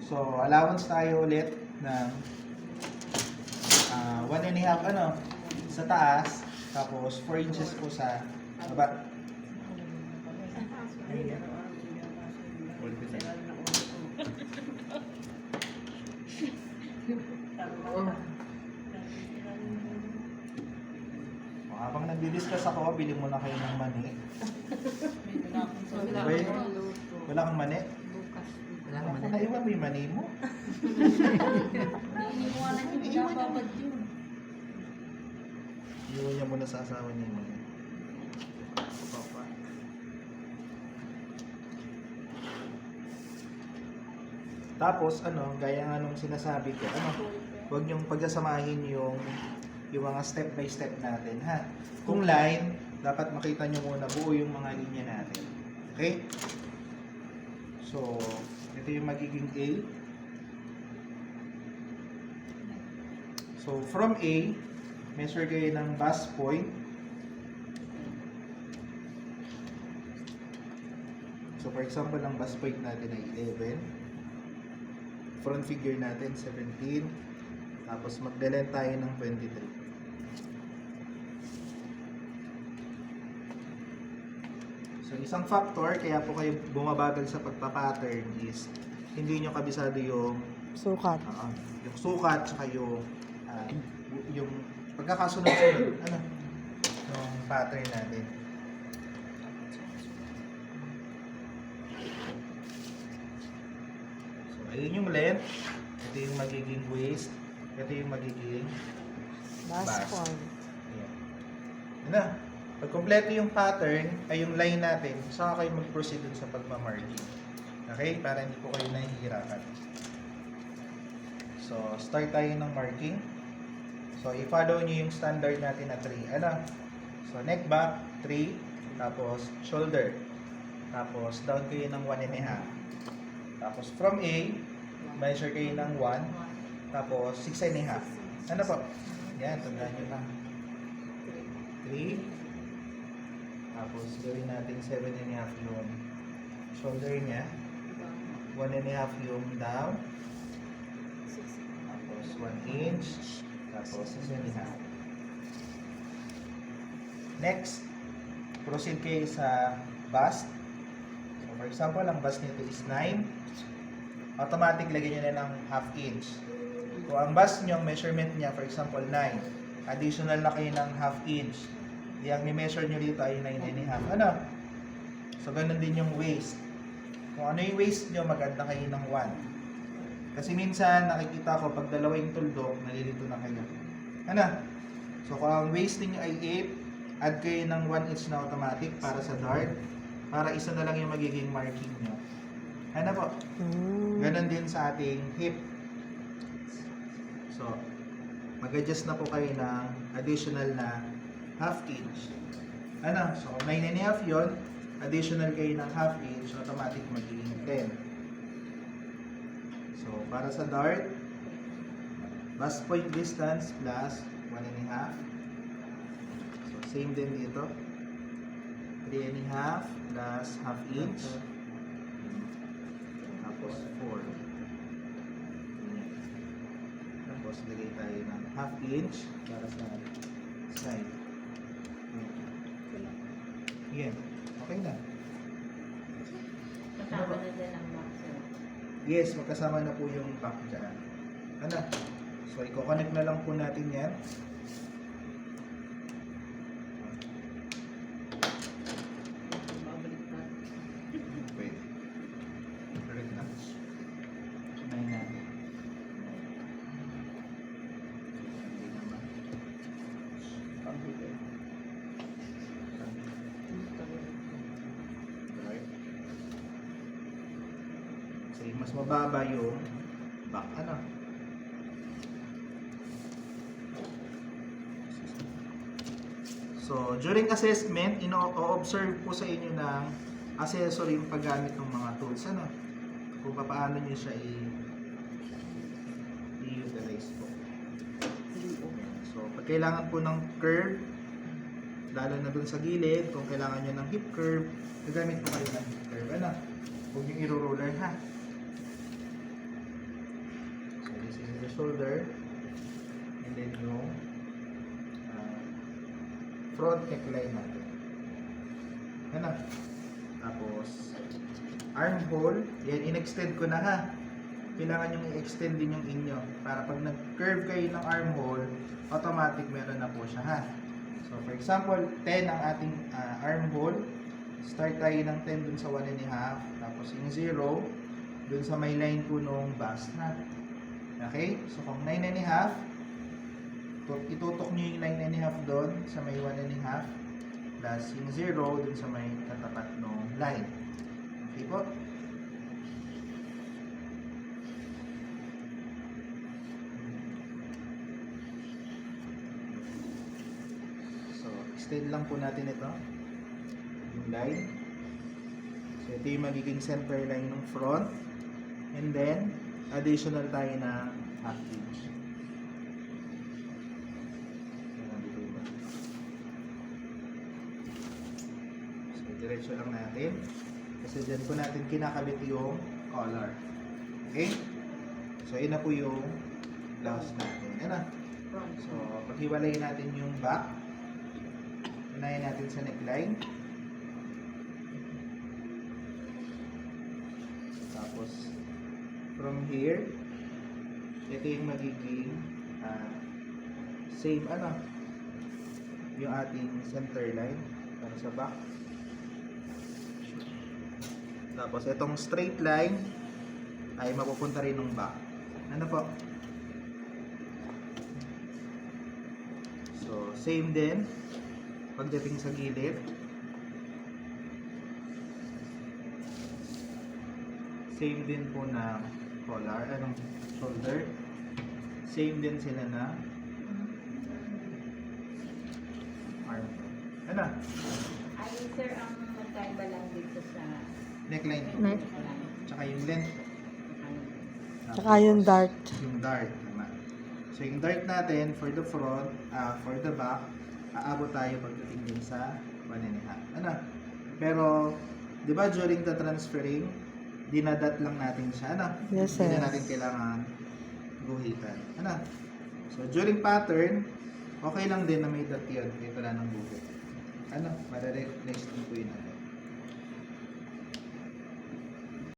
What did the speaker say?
So, allowance tayo ulit ng 1.5 sa taas, tapos 4 inches po sa baba. Habang nagdi-discuss ako, bili muna kayo ng mani. Okay? Wala kang mani? Wala kang mani. Naiwan mo yung mani mo? Iwan niya muna sa asawa niya yung mani. Papa. Tapos, gaya nga nung sinasabi ko, huwag niyong pagsasamahin yung mga step by step natin, ha? Kung line, dapat makita niyo muna buo yung mga linya natin. Okay? So, ito yung magiging A. So, from A, measure kayo ng bust point. So, for example, ang bust point natin ay 11. Front figure natin, 17. Tapos, magde-length tayo ng 23. So, isang factor, kaya po kayo bumabagal sa pagpapattern is hindi nyo kabisado yung Sukat. yung sukat, saka yung pagkakasunod-sunod, yung pattern natin. So, ayun yung length, ito yung magiging waist, ito yung magiging Bust point. Ayan. Pag kompleto yung pattern, ay yung line natin, saka kayo mag-proceed dun sa pagmamarking. Okay? Para hindi po kayo nahihirapan. So, start tayo ng marking. So, i-follow nyo yung standard natin na 3. So, neck back, 3. Tapos, shoulder. Tapos, down kayo ng 1.5. Tapos, from A, measure kayo ng 1. Tapos, 6.5. Ano po? Yan, tandaan nyo na. 3. Tapos, gawin natin 7.5 yung shoulder niya. 1.5 yung down. Tapos, 1 inch. Tapos, 6.5. Next, proceed kayo sa bust. So, for example, ang bust nito is 9. Automatic, lagyan nyo na ng half inch. Kung ang bust nyo, ang measurement niya, for example, 9. Additional na kayo ng half inch. Yung ni-measure nyo dito ay 9.5. So, ganun din yung waist. Kung ano yung waist nyo, mag-add na kayo ng 1. Kasi minsan, nakikita ko, pag dalawa yung tuldok, nalilito na kayo. So, kung ang waist niyo ay 8, add kayo ng 1 inch na automatic para sa dart. Para isa na lang yung magiging marking nyo. Po? Ganun din sa ating hip. So, mag-adjust na po kayo ng additional na half inch. So, 9.5 yun. Additional kayo ng half inch, automatic magiging 10. So, para sa dart, bust point distance plus 1.5. So, same din dito. 3.5 plus half inch. Tapos 4. Tapos, lagay tayo ng half inch para sa side. Yan. Okay na. Kasama na din ang boxer. Yes, magkasama na po yung pack dyan. So, i-connect na lang po natin yan. Wait. Correct na. Sunayin natin. Mas mababa yung back So, during assessment, ino-observe po sa inyo ng assessor yung paggamit ng mga tools kung paano nyo siya i-utilize po. So, pag kailangan po ng curve, lalo na dun sa gilid, kung kailangan nyo ng hip curve, gagamit po kayo ng hip curve. Huwag nyo i-roller, ha? shoulder, and then yung front neckline natin. Ano? Tapos, armhole, yan, in-extend ko na ha. Kailangan yung i-extend din yung inyo. Para pag nag-curve kayo ng armhole, automatic meron na po siya ha. So, for example, 10 ang ating armhole. Start tayo ng 10 dun sa 1.5. Tapos yung 0, dun sa may line po nung bust na. Okay? So, kung 9.5, itutok nyo yung 9.5 doon sa may 1.5 plus yung 0 dun sa may katapat nung line. Okay po? So, extend lang po natin ito. Yung line. So, ito yung magiging center line ng front. And then, additional tayo na half inch. So, diretso lang natin. Kasi dyan po natin kinakabit yung collar. Okay? So, yun na po yung blouse natin. Yan na. So, paghiwalayin natin yung back. Unahin natin sa neckline. Tapos, from here, ito yung magiging same yung ating center line para sa back. Tapos, itong straight line ay mapupunta rin ng back. Ano po? So, same din pagdating sa gilid. Same din po na collar, shoulder. Same din sila na arm. Ano? Ay, sir, ang magkaiba lang dito sa Neckline. Neck. Tsaka yung length. Tsaka yung dart. Yung dart. Tama. So, yung dart natin for the front, for the back, aabot tayo pagdating din sa 1.5. Ano? Pero, di ba during the transferring, dinadat lang natin siya, ano? Yes, Hindi sir. na natin kailangan guhitan. Ano? So, during pattern, okay lang din na may dot yun. Ito na ng guhit. Ano? Para next din po yun natin.